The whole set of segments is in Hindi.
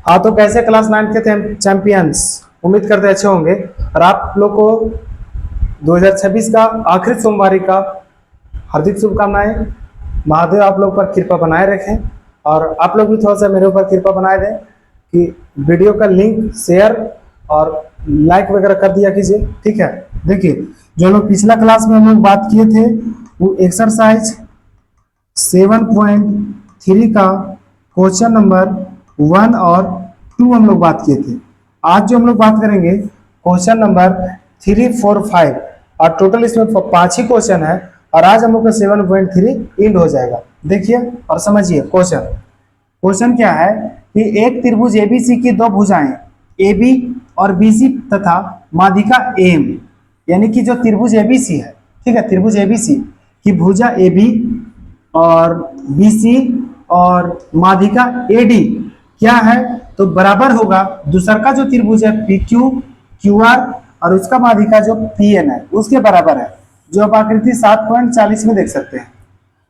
हाँ, तो कैसे क्लास 9 के थे चैंपियंस। उम्मीद करते हैं अच्छे होंगे। और आप लोग को 2026 का आखिरी सोमवारी का हार्दिक शुभकामनाएं। महादेव आप लोग पर कृपा बनाए रखें और आप लोग भी थोड़ा सा मेरे ऊपर कृपा बनाए दें कि वीडियो का लिंक शेयर और लाइक वगैरह कर दिया कीजिए। ठीक है, देखिए जो लोग पिछला क्लास में हम लोग बात किए थे वो एक्सरसाइज 7.3 का क्वेश्चन नंबर 1 और 2 हम लोग बात किए थे। आज जो हम लोग बात करेंगे क्वेश्चन नंबर 3, 4, 5 और टोटल इसमें 5 ही क्वेश्चन है और आज हम लोग का 7.3 एंड हो जाएगा। देखिए और समझिए क्वेश्चन क्या है कि एक त्रिभुज एबीसी की दो भुजाएं AB और BC तथा माध्यिका AM, यानी कि जो त्रिभुज एबीसी है, ठीक है, त्रिभुज एबीसी की भुजा AB और BC और माध्यिका AD क्या है तो बराबर होगा दूसरा का जो त्रिभुज है PQ QR और उसका माध्यिका जो PN है उसके बराबर है, जो आप आकृति 7.40 में देख सकते हैं।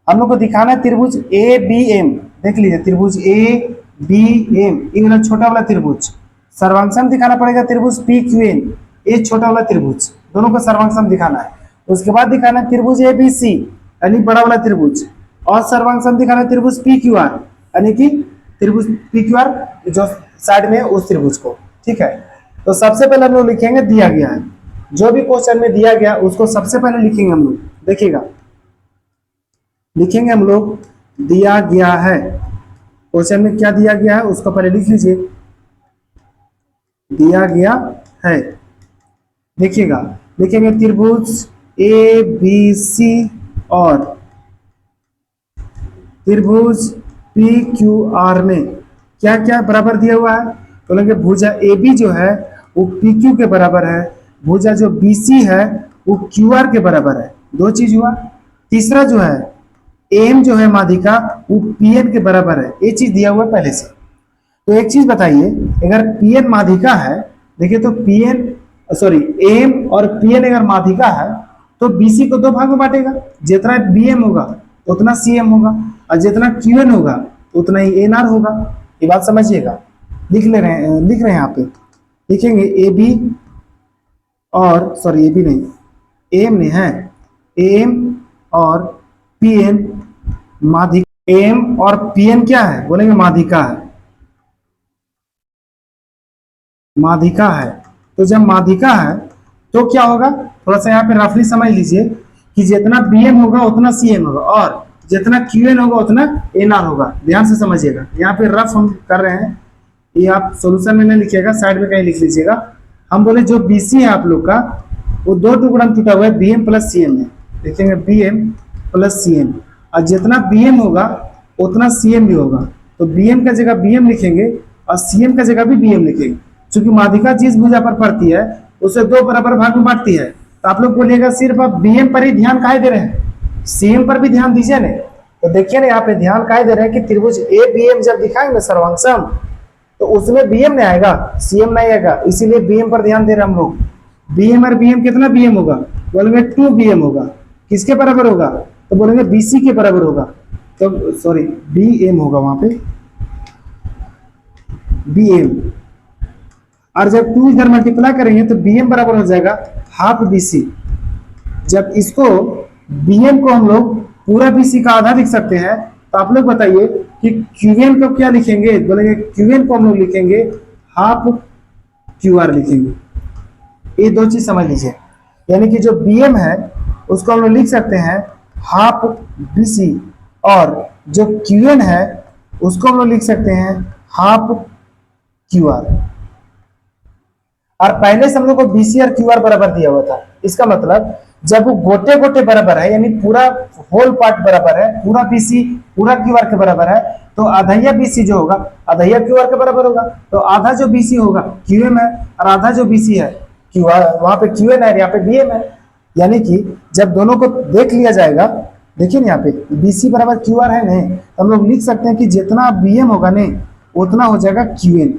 हम लोग को दिखाना है त्रिभुज ABM। देख लीजिए त्रिभुज ABM, ये वाला छोटा वाला त्रिभुज। सर्वांगसम दिखाना पड़ेगा त्रिभुज PQN, ये छोटा वाला त्रिभुज, दोनों को सर्वांगसम दिखाना है। उसके बाद दिखाना है त्रिभुज ABC यानी बड़ा वाला त्रिभुज, और सर्वांगसम दिखाना है त्रिभुज PQR यानी कि त्रिभुज PQR जो साइड में है उस त्रिभुज को। ठीक है, तो सबसे पहले हम लोग लिखेंगे दिया गया है, जो भी क्वेश्चन में दिया गया उसको सबसे पहले लिखेंगे हम लोग। देखिएगा लिखेंगे हम लोग दिया गया है, क्वेश्चन में क्या दिया गया है उसको पहले लिख लीजिए। दिया गया है, देखिएगा लिखेंगे त्रिभुज ABC और त्रिभुज PQR में क्या क्या बराबर दिया हुआ है। तो बोलेंगे भुजा AB जो है वो PQ के बराबर है, भुजा जो BC है वो QR के बराबर है। दो चीज हुआ। तीसरा जो है AM जो है माध्यिका वो PN के बराबर है, ये चीज दिया हुआ है पहले से। तो एक चीज बताइए, अगर PN माध्यिका है, देखिए तो AM और PN अगर माध्यिका है तो BC को दो भाग में बांटेगा, जितना BM होगा उतना CM होगा और जितना QN होगा उतना ही NR होगा। ये बात समझिएगा, लिख रहे हैं यहाँ पे। लिखेंगे AB और AB नहीं, AM नहीं है, AM और PN माध्यिका। AM और PN क्या है बोलेंगे माध्यिका है, माध्यिका है। तो जब माध्यिका है तो क्या होगा, थोड़ा सा यहाँ पे रफली समझ लीजिए कि जितना BM होगा उतना CM होगा और जितना QN होगा उतना NR होगा। ध्यान से समझिएगा, यहाँ पे रफ हम कर रहे हैं, ये आप सॉल्यूशन में नहीं लिखिएगा, साइड में कहीं लिख लीजिएगा। हम बोले जो BC है आप लोग का वो दो टुकड़ा में टूटा हुआ है, BM प्लस CM है। लिखेंगे BM प्लस CM, और जितना BM होगा उतना CM भी होगा। तो BM का जगह BM लिखेंगे और CM का जगह भी BM लिखेंगे। चूंकि माध्यिका जिस भुजा पर पड़ती है उसे दो बराबर भाग में बांटती है, तो आप लोग बोलिएगा सिर्फ आप BM पर ही ध्यान काहे दे रहे हैं, CM पर भी ध्यान दीजिए ना। तो देखिए ना यहाँ पे ध्यान काहे दे रहे हैं कि त्रिभुज ABM जब दिखाएंगे सर्वांगसम तो उसमें BM नहीं आएगा, CM नहीं आएगा, इसीलिए BM पर ध्यान दे रहे हैं हम लोग। BM और BM कितना BM होगा बोलेंगे 2 BM होगा। किसके बराबर होगा तो बोलेंगे BC के बराबर होगा। तो BM होगा वहां पे BM, और जब 2 इधर मल्टीप्लाई करेंगे तो BM बराबर हो जाएगा हाफ BC। जब इसको BM को हम लोग पूरा BC का आधा लिख सकते हैं, तो आप लोग बताइए कि QN को क्या लिखेंगे बोलेंगे QN को हम लोग लिखेंगे हाफ QR लिखेंगे। ये दो चीज समझ लीजिए, यानी कि जो BM है उसको हम लोग लिख सकते हैं हाफ BC और जो QN है उसको हम लोग लिख सकते हैं हाफ QR। और पहले से हम लोग को BC और QR बराबर दिया हुआ था, इसका मतलब जब वो गोटे गोटे बराबर है यानी पूरा होल पार्ट बराबर है, पूरा BC पूरा QR के बराबर है, तो आधा BC जो होगा आधा QR के बराबर होगा। तो आधा जो BC होगा QM है और आधा जो BC है QR, वहां पे QN है यहाँ पे BM है। यानी कि जब दोनों को देख लिया जाएगा, देखिए ना यहाँ पे BC बराबर QR है नहीं, तो हम लोग लिख सकते हैं कि जितना BM होगा नहीं उतना हो जाएगा QN।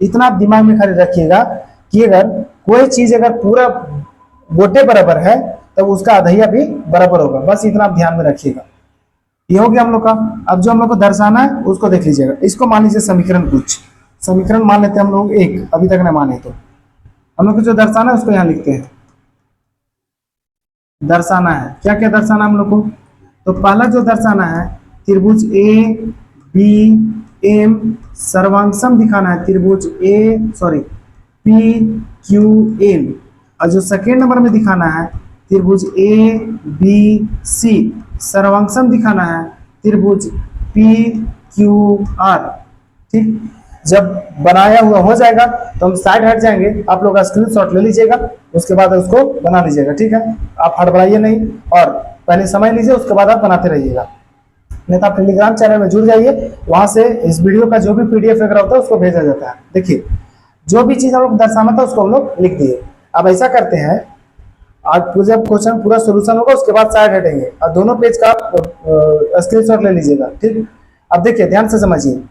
इतना आप दिमाग में खाली रखिएगा कि अगर कोई चीज अगर पूरा गोटे बराबर है तब उसका आधैया भी बराबर होगा, बस इतना आप ध्यान में रखिएगा। ये हो गया हम लोग का। अब जो हम लोग को दर्शाना है उसको देख लीजिएगा। इसको मान लीजिए समीकरण कुछ समीकरण मान लेते हैं हम लोग एक, अभी तक न माने तो हम लोग को जो दर्शाना है उसको यहाँ लिखते हैं। दर्शाना है, क्या क्या दर्शाना हम लोग को? तो पहला जो दर्शाना है, त्रिभुज ए बी एम सर्वांगसम दिखाना है, त्रिभुज पी क्यू एन। और जो सेकेंड नंबर में दिखाना है, त्रिभुज ए बी सी सर्वांगसम दिखाना है, त्रिभुज पी क्यू आर। ठीक, जब बनाया हुआ हो जाएगा तो हम साइड हट जाएंगे, आप लोग का स्क्रीनशॉट ले लीजिएगा, उसके बाद उसको बना लीजिएगा। ठीक है, आप हड़बड़ाइए नहीं और पहले समझ लीजिए, उसके बाद आप बनाते रहिएगा। नहीं तो आप टेलीग्राम चैनल में जुड़ जाइए, वहां से इस वीडियो का जो भी पीडीएफ वगैरह होता है उसको भेजा जाता है। देखिए, जो भी चीज हम लोग दर्शाना था उसको हम लोग लिख दिए। अब ऐसा करते हैं, आज जब क्वेश्चन पूरा सोल्यूशन होगा उसके बाद साइड हटेंगे और दोनों पेज का स्क्रीनशॉट ले लीजिएगा। ठीक, अब देखिए ध्यान से समझिए,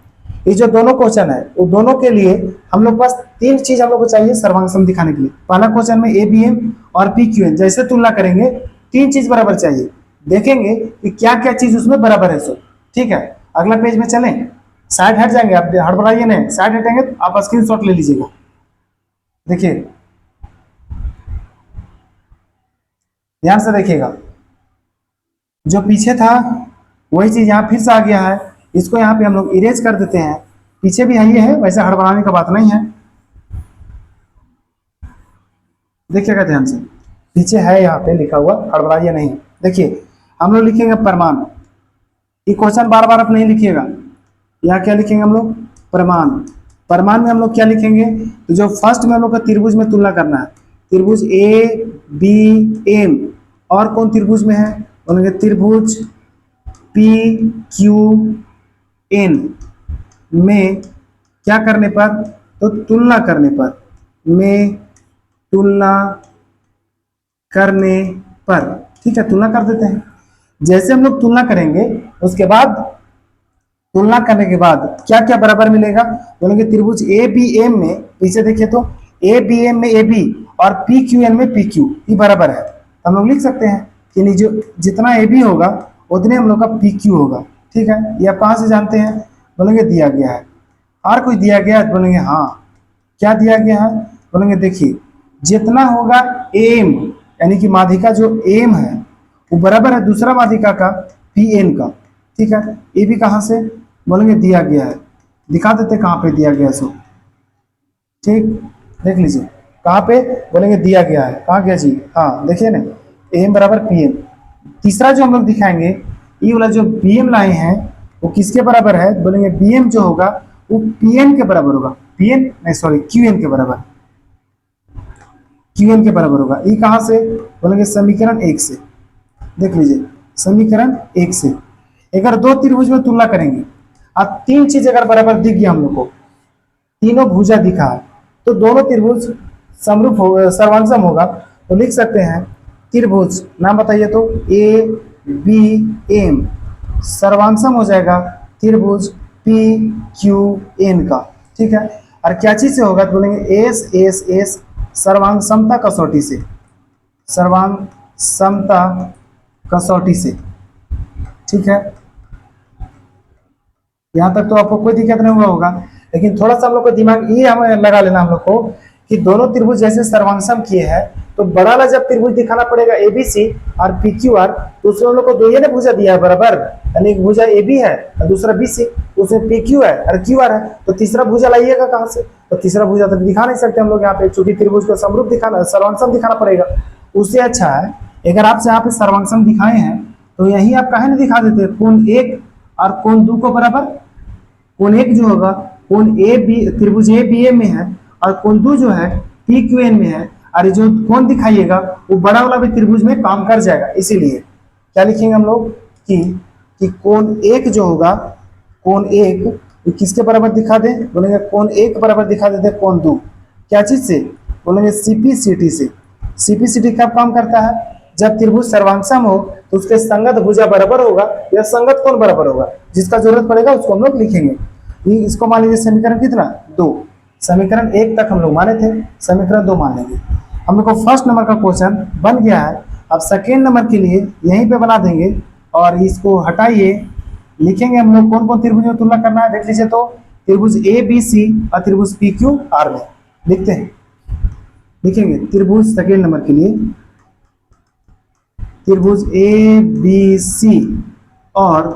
ये जो दोनों क्वेश्चन है वो दोनों के लिए हम लोग पास तीन चीज हम लोग को चाहिए सर्वांगसम दिखाने के लिए। पहला क्वेश्चन में ए बी एम और पी क्यू एन जैसे तुलना करेंगे, तीन चीज बराबर चाहिए, देखेंगे कि क्या क्या चीज उसमें बराबर है। सो ठीक है, अगला पेज में चलें, साइड हट जाएंगे, आप हड़बड़ाइए नहीं, साइड हटेंगे तो आप स्क्रीनशॉट ले लीजिएगा। देखिए ध्यान से देखिएगा, जो पीछे था वही चीज यहाँ फिर से आ गया है, इसको यहाँ पे हम लोग इरेज कर देते हैं। पीछे भी ये है, वैसे हड़बड़ाने का बात नहीं है, देखिएगा ध्यान से, पीछे है यहाँ पे लिखा हुआ, हड़बड़ाइए नहीं। देखिए हम लोग लिखेंगे प्रमाण, ये क्वेश्चन बार बार आप नहीं लिखिएगा, यहाँ क्या लिखेंगे हम लोग? प्रमाण। प्रमाण में हम लोग क्या लिखेंगे? तो जो फर्स्ट में हम लोग का त्रिभुज में तुलना करना है, त्रिभुज ए बी एम और कौन त्रिभुज में है? बोलेंगे त्रिभुज पी क्यू एन में क्या करने पर? तो तुलना करने पर, में तुलना करने पर। ठीक है, तुलना कर देते हैं। जैसे हम लोग तुलना करेंगे उसके बाद, तुलना करने के बाद क्या क्या बराबर मिलेगा? बोलेंगे त्रिभुज ए बी एम में, पीछे देखिए तो ए बी एम में ए बी और पी क्यू एन में पी क्यू, ये बराबर है। तो हम लोग लिख सकते हैं कि जो जितना ए बी होगा उतने हम लोग का पी क्यू होगा। ठीक है, ये आप कहाँ से जानते हैं? बोलेंगे दिया गया है। और कोई दिया गया है? बोलेंगे हाँ। क्या दिया गया है? बोलेंगे देखिए, जितना होगा एम यानी कि माध्यिका जो एम है वो बराबर है दूसरा माध्यिका का पी एन का। ठीक है, ये भी कहाँ से? बोलेंगे दिया गया है, दिखा देते कहाँ पे दिया गया सो। ठीक, देख लीजिए कहाँ पे, बोलेंगे दिया गया है, कहाँ गया जी? हाँ देखिए ना, एम बराबर पी एम। तीसरा जो हम लोग दिखाएंगे, ये वाला जो बी एम लाए हैं वो किसके बराबर है? बोलेंगे बी एम जो होगा वो पी एन के बराबर होगा, पी एन नहीं सॉरी क्यू एन के बराबर, क्यू एन के बराबर होगा। ये कहाँ से? बोलेंगे समीकरण एक से। देख लीजिए समीकरण एक से, अगर दो त्रिभुज में तुलना करेंगे अब तीन चीज अगर बराबर दिख गया हम लोग को, तीनों भुजा दिखा है, तो दोनों त्रिभुज समरूप होगा, सर्वांगसम होगा। तो लिख सकते हैं त्रिभुज, नाम बताइए तो, ए बी एम सर्वांगसम हो जाएगा त्रिभुज पी क्यू एन का। ठीक है, और क्या चीज से होगा? तो बोलेंगे एस एस एस सर्वांग समता कसौटी से, सर्वांग समता कसौटी से। ठीक है, यहां तक तो आपको कोई दिक्कत नहीं हुआ होगा, लेकिन थोड़ा सा हम लोग को दिमाग ये हमें लगा लेना हम लोग को कि दोनों त्रिभुज जैसे सर्वांगसम किए हैं तो बड़ा वाला जब त्रिभुज दिखाना पड़ेगा एबीसी और पीक्यूआर, तो उसमें हम लोग को दो ये ना भुजा दिया है बराबर, यानी एक भुजा ए बी है और दूसरा बी सी, उसमें पी क्यू है और क्यू आर है, तो तीसरा भुजा लाइएगा कहाँ से? तो तीसरा भुजा तक दिखा नहीं सकते हम लोग यहाँ पे, चूंकि त्रिभुज को समरूप दिखाना, सर्वांगसम दिखाना पड़ेगा। उससे अच्छा है अगर आपसे यहाँ पे सर्वांगसम दिखाए हैं तो यही आप कहे नहीं दिखा देते कोण एक और कोण दो को बराबर। कोण एक जो होगा कोण ए बी, त्रिभुज ए बी ए में है, और कोण दो जो है पी क्यू एन में है, और जो कोण दिखाइएगा वो बड़ा वाला भी त्रिभुज में काम कर जाएगा। इसीलिए क्या लिखेंगे हम लोग कि कोण एक जो होगा, कोण एक किसके बराबर दिखा दें? बोलेंगे कोण एक बराबर दिखा देते कोण दो। क्या चीज से? बोलेंगे सीपीसीटी से। सीपीसीटी कब काम करता है? जब त्रिभुज सर्वांगसम हो तो उसके संगत भुजा बराबर होगा या संगत कोण बराबर होगा, जिसका जरूरत पड़ेगा उसको हम लोग लिखेंगे। इसको मान लीजिए समीकरण कितना? 2। समीकरण 1 तक हम लोग माने थे, समीकरण 2 मान लेंगे। हम लोग को फर्स्ट नंबर का क्वेश्चन बन गया है। अब सेकेंड नंबर के लिए यहीं पे बना देंगे और इसको हटाइए, लिखेंगे हम लोग कौन कौन त्रिभुज में तुलना करना है। देख लीजिए तो त्रिभुज ए बी सी और त्रिभुज पी क्यू आर में। लिखते हैं, लिखेंगे त्रिभुज सेकेंड नंबर के लिए त्रिभुज ए बी सी और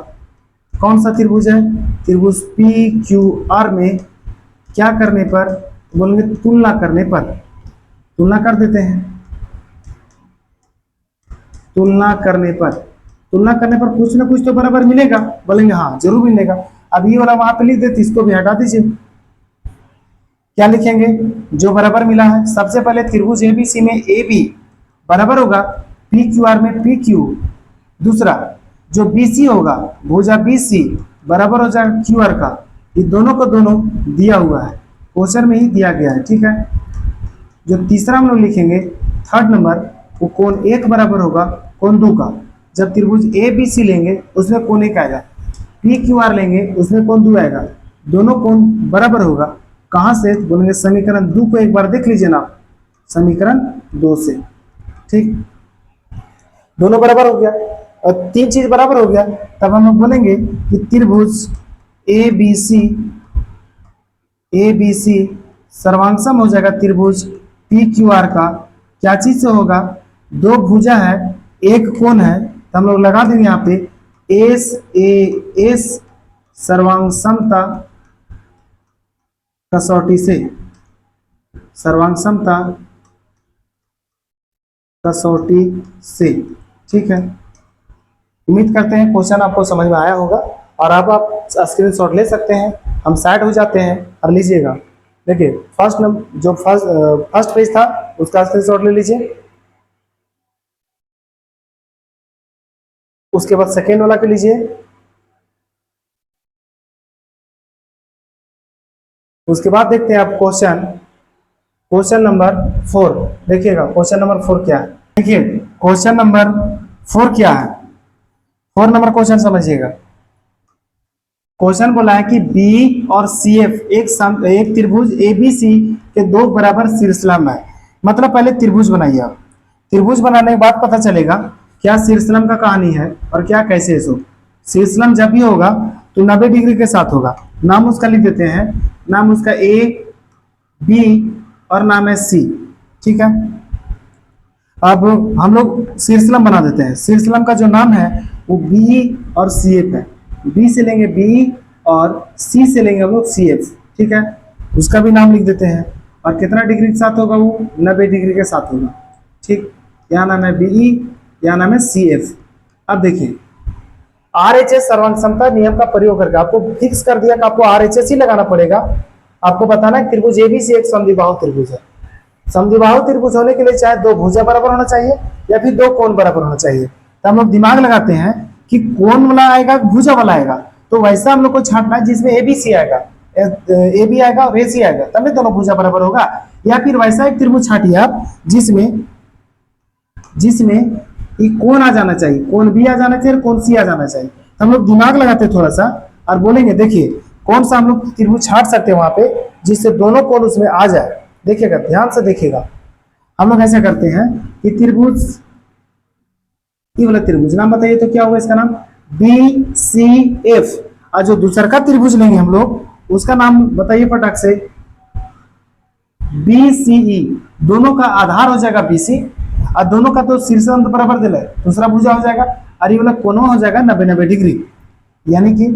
कौन सा त्रिभुज है, त्रिभुज पी क्यू आर में क्या करने पर, बोलेंगे तुलना करने पर, तुलना कर देते हैं। तुलना करने पर, तुलना करने पर कुछ ना कुछ तो बराबर मिलेगा, बोलेंगे हाँ जरूर मिलेगा। अब ये वाला वहां पे लिख देते, इसको भी हटा दीजिए। क्या लिखेंगे, जो बराबर मिला है। सबसे पहले त्रिभुज एबीसी में ए बी बराबर होगा पी क्यू आर में पी क्यू। दूसरा जो बीसी होगा भुजा बीसी बराबर हो जाएगा क्यू आर का। ये दोनों को दोनों दिया हुआ है, क्वेश्चन में ही दिया गया है, ठीक है। जो तीसरा हम लोग लिखेंगे थर्ड नंबर, वो कोण एक बराबर होगा कोण दो का। जब त्रिभुज ए बी सी लेंगे उसमें कोण एक आएगा, पी क्यू आर लेंगे उसमें कोण दो आएगा, दोनों कोण बराबर होगा। कहाँ से, बोलेंगे समीकरण 2 को एक बार देख लीजिए ना, समीकरण 2 से, ठीक। दोनों बराबर हो गया और तीन चीज बराबर हो गया, तब हम लोग बोलेंगे कि त्रिभुज ए बी सी सर्वांगसम हो जाएगा त्रिभुज पी क्यू आर का। क्या चीज से होगा, दो भुजा है एक कोण है, तो हम लोग लगा देंगे यहाँ पे एस सर्वांगसमता कसौटी से, सर्वांगसमता कसौटी से, ठीक है। उम्मीद करते हैं क्वेश्चन आपको समझ में आया होगा और अब आप स्क्रीनशॉट ले सकते हैं। हम साइड हो जाते हैं और लीजिएगा, देखिए फर्स्ट नंबर जो फर्स्ट पेज था उसका स्क्रीनशॉट ले लीजिए, उसके बाद सेकेंड वाला के लीजिए, उसके बाद देखते हैं आप क्वेश्चन नंबर 4। देखिएगा क्वेश्चन नंबर 4 क्या है। देखिए क्वेश्चन नंबर 4 क्या है, 4 नंबर क्वेश्चन समझिएगा। क्वेश्चन बोला है कि बी और सी एफ एक त्रिभुज एबीसी के दो बराबर शीर्षलंब है। मतलब पहले त्रिभुज बनाइए आप, त्रिभुज बनाने के बाद पता चलेगा क्या शीर्षलंब का कहानी है और क्या कैसे है। सो शीर्षलंब जब भी होगा तो 90 डिग्री के साथ होगा। नाम उसका लिख देते हैं, नाम उसका ए बी और नाम है सी, ठीक है। अब हम लोग शीर्षलंब बना देते हैं। शीर्षलंब का जो नाम है वो बी और सी एफ है। बी से लेंगे बी और सी से लेंगे हम लोग सी एफ, ठीक है। उसका भी नाम लिख देते हैं और कितना डिग्री के साथ होगा, वो 90 डिग्री के साथ होगा, ठीक। यहाँ नाम है बीई, यहाँ नाम है सी एफ। अब देखिए RHS सर्वांगसमता नियम का प्रयोग करके आपको फिक्स कर दिया कि आपको RHS ही लगाना पड़ेगा। आपको बताना है त्रिभुज एबीसी एक समद्विबाहु त्रिभुज है। समद्विबाहु त्रिभुज होने के लिए चाहे दो भुजा बराबर होना चाहिए या फिर दो कोण बराबर होना चाहिए। तो हम लोग दिमाग लगाते हैं कि कोण वाला आएगा भुजा वाला आएगा, तो वैसा हम लोग को छांटना है जिसमें एबीसी आएगा, ए बी आएगा और AC आएगा, तब दोनों भुजा बराबर होगा। या फिर वैसा एक त्रिभुज छाटिए आप जिसमें ये कोण आ जाना चाहिए, कोण बी आ जाना चाहिए, कोण सी आ जाना चाहिए। तो हम लोग दिमाग लगाते हैं थोड़ा सा और बोलेंगे देखिए कौन सा हम लोग त्रिभुज छाट सकते हैं वहां पे जिससे दोनों कोण उसमें आ जाए। देखिएगा ध्यान से देखिएगा, हम लोग ऐसा करते हैं कि त्रिभुज, ये वाला त्रिभुज नाम बताइए तो क्या होगा इसका नाम, BCF। और जो दूसरा का त्रिभुज लेंगे हम लोग उसका नाम बताइए फटाक से, BCE। दोनों का आधार हो जाएगा BC और दोनों का तो शीर्षलंब बराबर दिला है, दूसरा भुजा हो जाएगा और ये वाला कोण हो जाएगा 90 डिग्री। यानी कि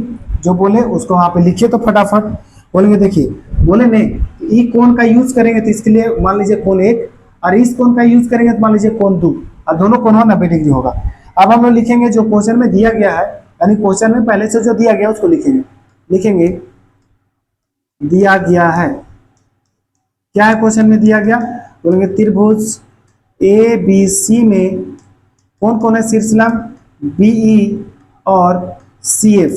जो बोले उसको वहां पे लिखिए तो फटाफट बोलेंगे। देखिए बोले नहीं ये कोण का यूज करेंगे तो इसके लिए मान लीजिए कोण एक, और इस कोण का यूज करेंगे तो मान लीजिए कोण 2, और दोनों कोण 90 डिग्री होगा। अब हम लोग लिखेंगे जो क्वेश्चन में दिया गया है, यानी क्वेश्चन में पहले से जो दिया गया उसको लिखेंगे दिया गया है। क्या है क्वेश्चन में दिया गया, बोलेंगे त्रिभुज ABC में कौन कौन है शीर्षलंब, BE और CF।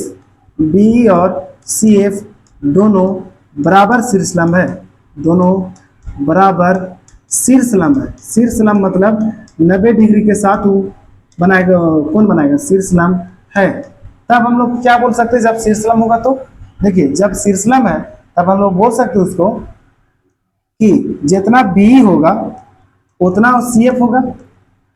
BE और CF दोनों बराबर शीर्षलंब है, दोनों बराबर शीर्षलंब है। शीर्षलंब मतलब 90 डिग्री के साथ वो बनाएगा, कौन बनाएगा, शीर्षलंब है। तब हम लोग क्या बोल सकते हैं जब शीर्षलंब होगा, तो देखिए जब शीर्षलंब है तब हम लोग बोल सकते हैं उसको कि जितना BE होगा उतना CF होगा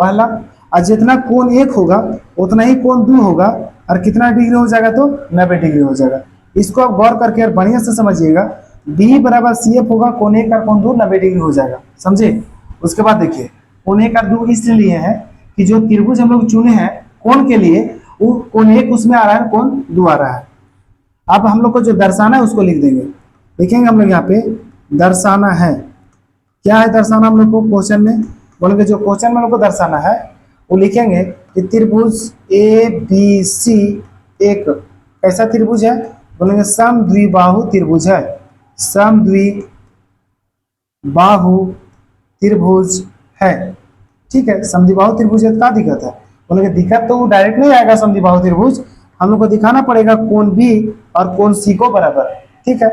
पहला, और जितना कोण एक होगा उतना ही कोण 2 होगा, और कितना डिग्री हो जाएगा तो 90 डिग्री हो जाएगा। इसको आप गौर करके और बढ़िया से समझिएगा। बी बराबर सी एफ होगा, कोण एक और कोण दो 90 डिग्री हो जाएगा, समझे। उसके बाद देखिए कोण एक और दो इसलिए लिए हैं कि जो त्रिभुज हम लोग चुने हैं कोण के लिए, वो कोण एक उसमें आ रहा है, कोण दो आ रहा है। अब हम लोग को जो दर्शाना है उसको लिख देंगे, लिखेंगे हम लोग यहाँ पे दर्शाना है। क्या है दर्शाना हम लोग को क्वेश्चन में, बोलेंगे जो क्वेश्चन में हम लोग को दर्शाना है वो लिखेंगे कि त्रिभुज ए बी सी एक कैसा त्रिभुज है, बोलेंगे समद्विबाहु त्रिभुज है, समद्विबाहु त्रिभुज है। ठीक है, समद्विबाहु त्रिभुज है, क्या दिक्कत है, बोलेंगे दिक्कत तो डायरेक्ट नहीं आएगा समद्विबाहु त्रिभुज, हम लोग को दिखाना पड़ेगा कोण बी और कोण सी को बराबर। ठीक है,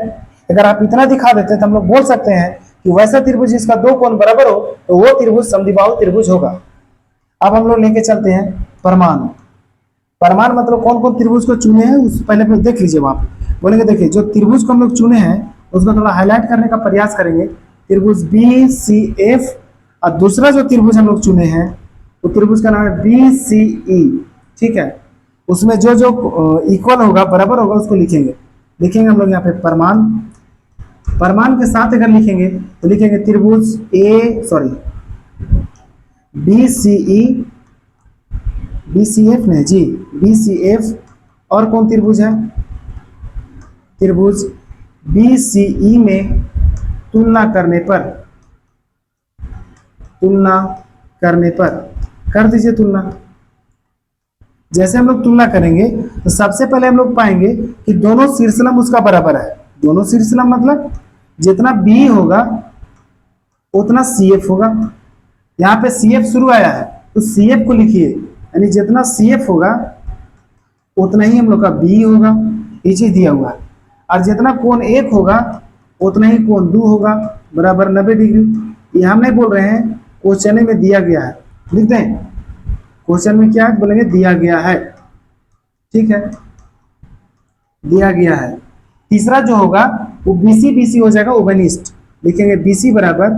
अगर आप इतना दिखा देते तो हम लोग बोल सकते हैं कि वैसा त्रिभुज जिसका दो कोण बराबर हो तो वो त्रिभुज समद्विबाहु त्रिभुज होगा। अब हम लोग लेके चलते हैं प्रमाण। प्रमाण मतलब कौन कौन त्रिभुज को चुने हैं उस पहले देख लीजिए वहां। बोलेंगे देखिए जो त्रिभुज को हम लोग चुने हैं उसको थोड़ा हाईलाइट करने का प्रयास करेंगे। त्रिभुज बी सी एफ और दूसरा जो त्रिभुज हम लोग चुने हैं वो त्रिभुज का नाम है बी सी ई। ठीक है, उसमें जो जो इक्वल होगा बराबर होगा उसको लिखेंगे। लिखेंगे हम लोग यहाँ पे प्रमाण। प्रमाण के साथ अगर लिखेंगे तो लिखेंगे त्रिभुज बी सी ई, बी सी एफ नहीं जी, बी सी एफ और कौन त्रिभुज है, त्रिभुज बी सी ई में तुलना करने पर कर दीजिए तुलना। जैसे हम लोग तुलना करेंगे तो सबसे पहले हम लोग पाएंगे कि दोनों शीर्षलंब उसका बराबर है। दोनों शीर्षलंब मतलब जितना बी होगा उतना सी एफ होगा। यहाँ पे सी एफ शुरू आया है तो सी एफ को लिखिए, यानी जितना सी एफ होगा उतना ही हम लोग का बी होगा, ये चीज दिया हुआ है। और जितना कोण एक होगा उतना ही कोण दो होगा, बराबर 90 डिग्री। ये हम नहीं बोल रहे हैं, क्वेश्चन में दिया गया है, लिख दें। क्वेश्चन में क्या है, बोलेंगे दिया गया है। ठीक है, दिया गया है। तीसरा जो होगा वो बीसी हो जाएगा उभयनिष्ठ। लिखेंगे बीसी बराबर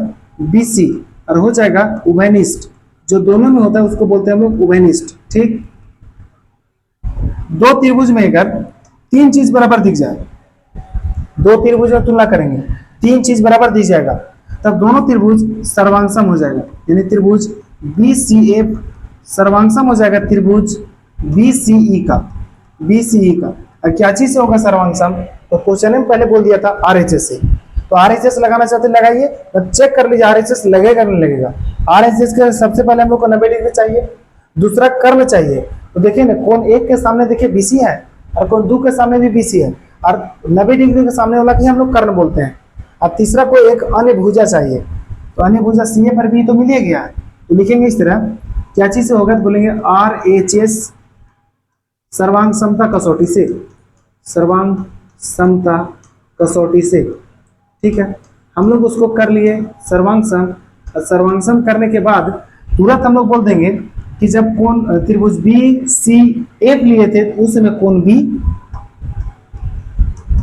बीसी और हो जाएगा उभयनिष्ठ। जो दोनों में होता है उसको बोलते हैं हम लोग उभयनिष्ठ। ठीक, दो त्रिभुज में अगर तीन चीज बराबर दिख जाए, दो त्रिभुज में तुलना करेंगे तीन चीज बराबर दिख जाएगा तब दोनों त्रिभुज सर्वांगसम हो जाएगा। यानी त्रिभुज बी सी एफ सर्वांगसम हो जाएगा त्रिभुज बी सी ई का। और क्या चीज से होगा सर्वांगसम, तो क्वेश्चन में पहले बोल दिया था आरएचएस से। तो आरएचएस लगाना चाहते लगाइए, तो चेक कर लीजिए आरएचएस लगेगा नहीं लगेगा। आरएचएस के सबसे पहले हम लोग को 90 डिग्री चाहिए, दूसरा कर्म चाहिए। तो देखिए ना कोण एक के सामने देखिए बीसी है और कोण दो के सामने भी बीसी है और 90 डिग्री के सामने वाला की हम लोग कर्ण बोलते हैं। अब तीसरा कोई एक अन्य भुजा चाहिए, तो अन्य भुजा सी ए पर भी तो मिल ही गया है। तो लिखेंगे इस तरह, क्या चीज से होगा, तो बोलेंगे आरएचएस सर्वांग समता कसौटी से, सर्वांग समता कसौटी से। ठीक है, हम लोग उसको कर लिए सर्वांगसम। सर्वांगसम करने के बाद तुरंत हम लोग बोल देंगे कि जब कोण त्रिभुज बी सी एफ लिए थे तो उस समय कोण बी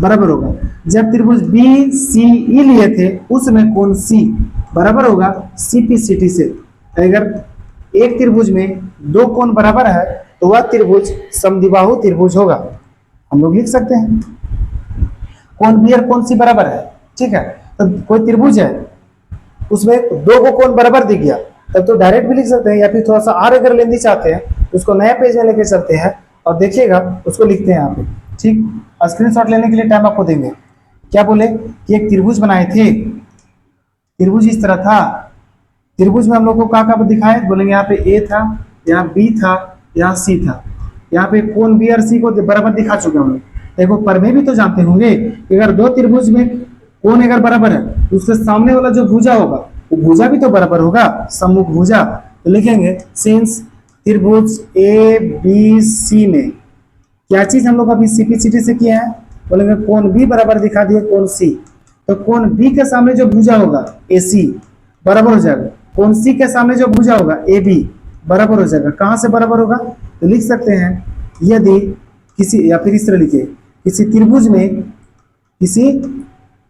बराबर होगा, जब त्रिभुज बी सी ई लिए थे उस समय कोण सी बराबर होगा सीपीसीटी से। अगर एक त्रिभुज में दो कोण बराबर है तो वह त्रिभुज समद्विबाहु त्रिभुज होगा। हम लोग लिख सकते हैं कोण बी और कोण सी बराबर है। ठीक है, तो कोई त्रिभुज है उसमें दो को कोण बराबर दिख गया तब तो डायरेक्ट भी लिख सकते हैं, या फिर थोड़ा सा और अगर लेंदी चाहते हैं उसको नया पेज में लेके चलते हैं और देखिएगा उसको लिखते हैं यहाँ पे। ठीक, स्क्रीनशॉट लेने के लिए टाइम आपको देंगे। क्या बोले कि एक त्रिभुज बनाए थे, त्रिभुज इस तरह था। त्रिभुज में हम लोग को कहाँ दिखाए, बोलेंगे यहाँ पे ए था, यहाँ बी था, यहाँ सी था। यहाँ पे कोण बी और सी को बराबर दिखा चुके हम लोग। देखो प्रमेय भी तो जानते होंगे कि अगर दो त्रिभुज में कोण अगर बराबर है तो उसके सामने वाला जो भुजा होगा वो भुजा भी तो बराबर होगा, सम्मुख भुजा। तो लिखेंगे सिंस त्रिभुज ए बी सी में क्या चीज हम लोग अभी सीपीसीटी से किया है, बोलेंगे कोण बी बराबर दिखा दिए कोण सी। तो कोण बी के सामने जो भुजा होगा ए सी बराबर हो जाएगा, कोण सी के सामने जो भुजा होगा ए बी बराबर हो जाएगा। कहाँ से बराबर होगा, तो लिख सकते हैं यदि किसी, या फिर इस तरह लिखिए, किसी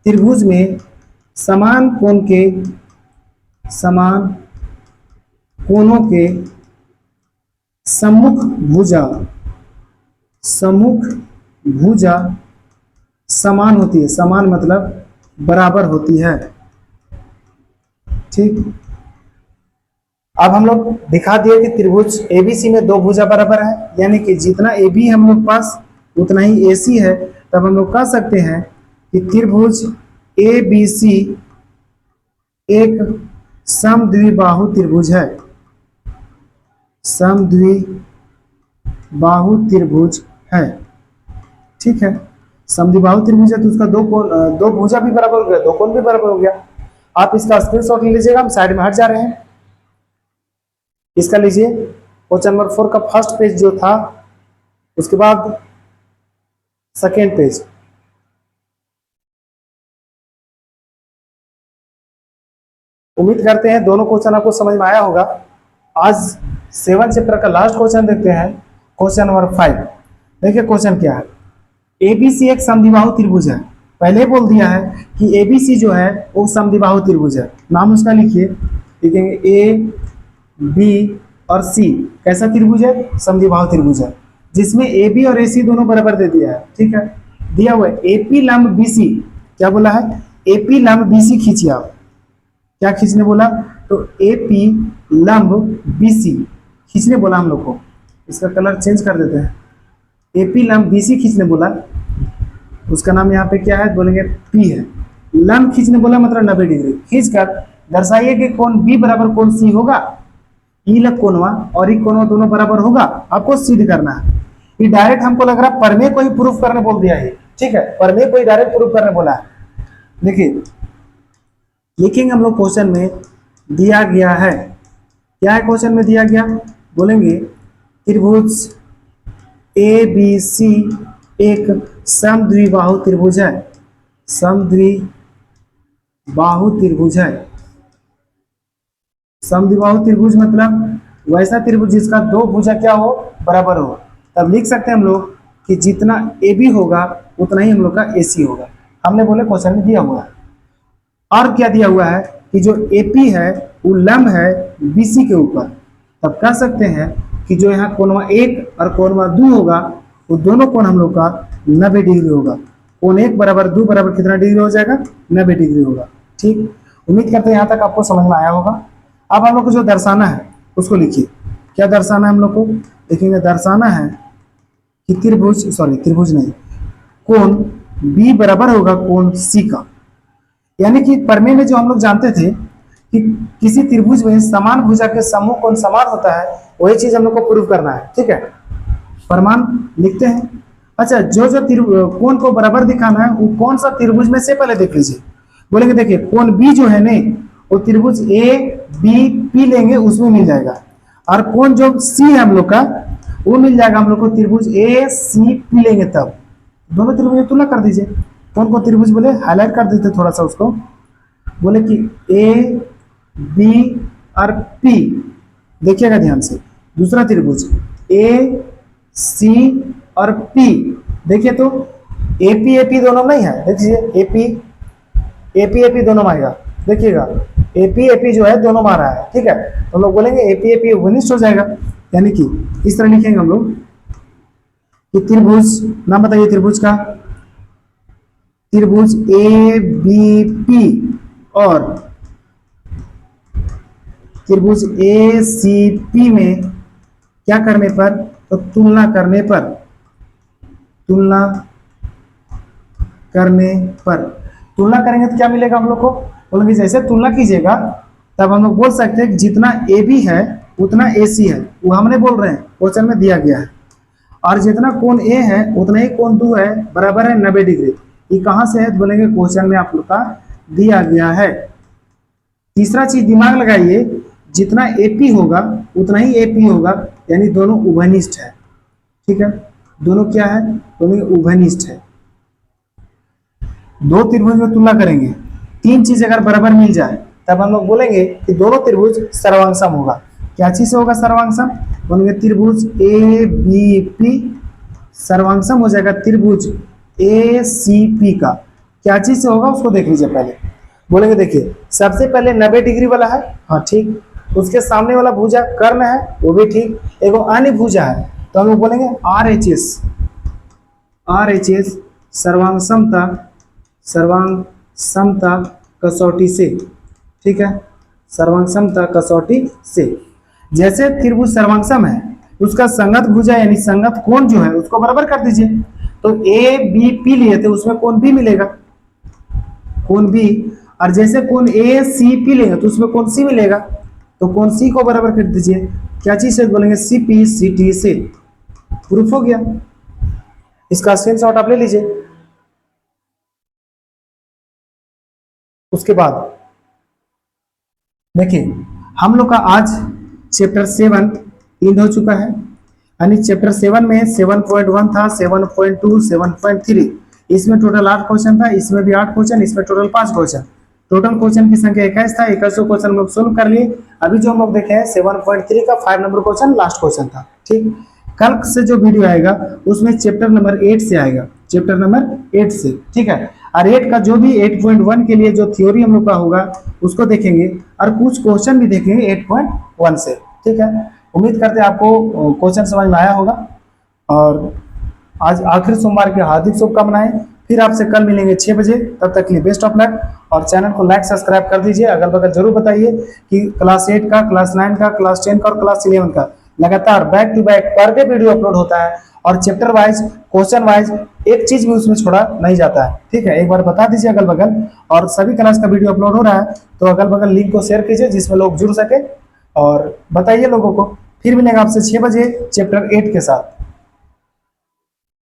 त्रिभुज में समान कोणों के सम्मुख भुजा समान होती है, समान मतलब बराबर होती है। ठीक, अब हम लोग दिखा दिए कि त्रिभुज एबीसी में दो भुजा बराबर है, यानी कि जितना AB है हम लोग पास उतना ही AC है। तब हम लोग कह सकते हैं कि त्रिभुज ABC एक समद्विबाहु त्रिभुज है, समद्विबाहु त्रिभुज है। ठीक है, समद्विबाहु त्रिभुज है तो उसका दो भुजा भी बराबर हो गया, दो कोण भी बराबर हो गया। आप इसका स्क्रीनशॉट ले लीजिएगा, हम साइड में हट जा रहे हैं। इसका लीजिए क्वेश्चन नंबर 4 का फर्स्ट पेज जो था, उसके बाद सेकेंड पेज। उम्मीद करते हैं दोनों क्वेश्चन आपको समझ में आया होगा। आज 7 चैप्टर का लास्ट क्वेश्चन देखते हैं, क्वेश्चन नंबर 5। देखिए क्वेश्चन क्या है। एबीसी एक समद्विबाहु त्रिभुज है। पहले बोल दिया है कि एबीसी जो है वो समद्विबाहु त्रिभुज है। नाम उसका लिखिए, लिखेंगे ए बी और सी कैसा त्रिभुज है, समद्विबाहु त्रिभुज है, जिसमें ए बी और ए सी दोनों बराबर दे दिया है। ठीक है, दिया हुआ है एपी लंब बीसी। क्या बोला है, एपी लंब बीसी खींचिए आप। क्या खींचने बोला, तो एपी लंब बीसी खींचने बोला हम लोग को। इसका कलर चेंज कर देते हैं। एपी लंब बीसी खींचने बोला, उसका नाम यहाँ पे क्या है, बोलेंगे पी है। लंब खींचने बोला मतलब 90 डिग्री। खींचकर दर्शाइए कि कोण बी बराबर कोण सी होगा। ई लग कोणवा और ई कोणवा दोनों बराबर होगा, आपको सिद्ध करना है। ये डायरेक्ट हमको लग रहा है प्रमेय को ही प्रूफ करने बोल दिया है। ठीक है, प्रमेय को ही डायरेक्ट प्रूफ करने बोला है। देखिए लिखेंगे हम लोग, क्वेश्चन में दिया गया है, क्या है क्वेश्चन में दिया गया, बोलेंगे त्रिभुज ए बी सी एक समद्विबाहु त्रिभुज है, समद्विबाहु त्रिभुज है। समद्विबाहु त्रिभुज मतलब वैसा त्रिभुज जिसका दो भुजा क्या हो, बराबर हो। तब लिख सकते हैं हम लोग कि जितना ए बी होगा उतना ही हम लोग का ए सी होगा। हमने बोले क्वेश्चन में दिया हुआ है। और क्या दिया हुआ है कि जो एपी है वो लंब है बीसी के ऊपर। तब कह सकते हैं कि जो यहाँ कोणवा 1 और कोणवा 2 होगा वो दोनों कोण हम लोग का 90 डिग्री होगा। कोण 1 बराबर 2 बराबर कितना डिग्री हो जाएगा, 90 डिग्री होगा। ठीक, उम्मीद करते हैं यहाँ तक आपको समझ में आया होगा। अब हम लोग को जो दर्शाना है उसको लिखिए। क्या दर्शाना है हम लोग को, लिखेंगे दर्शाना है कि त्रिभुज नहीं, कोण बी बराबर होगा कोण सी का। यानी कि प्रमेय में जो हम लोग जानते थे कि किसी त्रिभुज में समान भुजा के समूह कोण समान होता है, वही चीज हम लोग को प्रूव करना है। ठीक है, प्रमाण लिखते हैं। अच्छा, जो कोण को बराबर दिखाना है वो कौन सा त्रिभुज में से पहले देख लीजिए। बोलेंगे देखिए कोण बी जो है नहीं, वो त्रिभुज ए बी पी लेंगे उसमें मिल जाएगा। और कोण जो सी है हम लोग का वो मिल जाएगा हम लोग को त्रिभुज ए सी पी लेंगे। तब दोनों त्रिभुज की तुलना कर दीजिए। कौन कौन त्रिभुज बोले, हाईलाइट कर देते थोड़ा सा उसको। बोले कि ए बी और पी, देखिएगा ध्यान से। दूसरा त्रिभुज ए सी और पी, देखिए तो एपी दोनों नहीं है, देखिए एपी दोनों मारेगा। देखिएगा एपी जो है दोनों मारा है। ठीक है, तो हम लोग बोलेंगे एपी घनिष्ठ हो जाएगा। यानी कि इस तरह लिखेंगे हम लोग कि त्रिभुज, नाम बताइए त्रिभुज का, त्रिभुज ए बी पी और त्रिभुज ए सी पी में क्या करने पर, तो तुलना करने पर तुलना करेंगे तो क्या मिलेगा हम लोग को, बोलेंगे जैसे तुलना कीजिएगा तब हम लोग बोल सकते हैं कि जितना ए बी है उतना ए सी है। वो हमने बोल रहे हैं, क्वेश्चन में दिया गया है। और जितना कोण ए है उतना ही कोण 2 है, बराबर है 90 डिग्री। ये कहां से है, बोलेंगे क्वेश्चन में आप लोग का दिया गया है। तीसरा चीज दिमाग लगाइए, जितना एपी होगा उतना ही एपी होगा, यानी दोनों उभयनिष्ठ है। ठीक है, दोनों क्या है, दोनों उभयनिष्ठ है। दो त्रिभुज में तुलना करेंगे, 3 चीज अगर बराबर मिल जाए तब हम लोग बोलेंगे कि दोनों त्रिभुज सर्वांगसम होगा। क्या चीज से होगा सर्वांगसम, बोलेंगे त्रिभुज ए बी पी सर्वांगसम हो जाएगा त्रिभुज ए सी पी का। क्या चीज से होगा उसको देख लीजिए पहले। बोलेंगे देखिए सबसे पहले 90 डिग्री वाला है, हाँ ठीक, उसके सामने वाला भुजा कर्ण है वो भी ठीक, एक अन्य भुजा है तो हम लोग बोलेंगे आर एच एस सर्वांग समता, सर्वांग समता कसौटी से, ठीक है, सर्वांग समता कसौटी से। जैसे त्रिभुज सर्वांगसम है, उसका संगत भुजा यानी संगत कोण जो है उसको बराबर कर दीजिए। तो ए बी पी लिए थे, उसमें कोण बी मिलेगा, कोण बी। और जैसे कोण ए सी पी लेंगे तो उसमें कोण सी मिलेगा, तो कोण सी को बराबर कर दीजिए। क्या चीज से बोलेंगे, सी पी सी टी से। प्रूफ हो गया, इसका स्क्रीनशॉट आप ले लीजिए। उसके बाद देखिए, हम लोग का आज चैप्टर 7 इंड हो चुका है, यानी चैप्टर 7 में 7.1 था, 7.2, 7.3, इसमें टोटल 8 क्वेश्चन था, इसमें भी 8 क्वेश्चन, इसमें टोटल 5 क्वेश्चन। टोटल क्वेश्चन की संख्या 21 था, 21 क्वेश्चन हम लोग सोल्व कर लिए। अभी जो हम लोग देखे हैं 7.3 का 5 नंबर क्वेश्चन लास्ट क्वेश्चन था, ठीक। कल से जो वीडियो आएगा उसमें चैप्टर नंबर 8 से आएगा, चैप्टर नंबर 8 से, ठीक है। और 8 का जो भी 8.1 के लिए जो थ्योरी हम लोग का होगा उसको देखेंगे, और कुछ क्वेश्चन भी देखेंगे 8.1 से, ठीक है। उम्मीद करते हैं आपको क्वेश्चन समझ में आया होगा। और आज आखिरी सोमवार की हार्दिक शुभकामनाएं। फिर आपसे कल मिलेंगे 6 बजे, तब तक के लिए बेस्ट ऑफ लक। और चैनल को लाइक सब्सक्राइब कर दीजिए, अगल बगल जरूर बताइए कि क्लास 8 का, क्लास 9 का, क्लास 10 का और क्लास 11 का लगातार back to back per day video upload होता है, और चैप्टर वाइज, क्वेश्चन वाइज एक चीज भी उसमें छोड़ा नहीं जाता है, ठीक है। एक बार बता दीजिए अगल बगल, और सभी क्लास का वीडियो अपलोड हो रहा है तो अगल बगल लिंक को शेयर कीजिए जिसमें लोग जुड़ सके, और बताइए लोगों को। फिर मिलेगा आपसे 6 बजे चैप्टर 8 के साथ।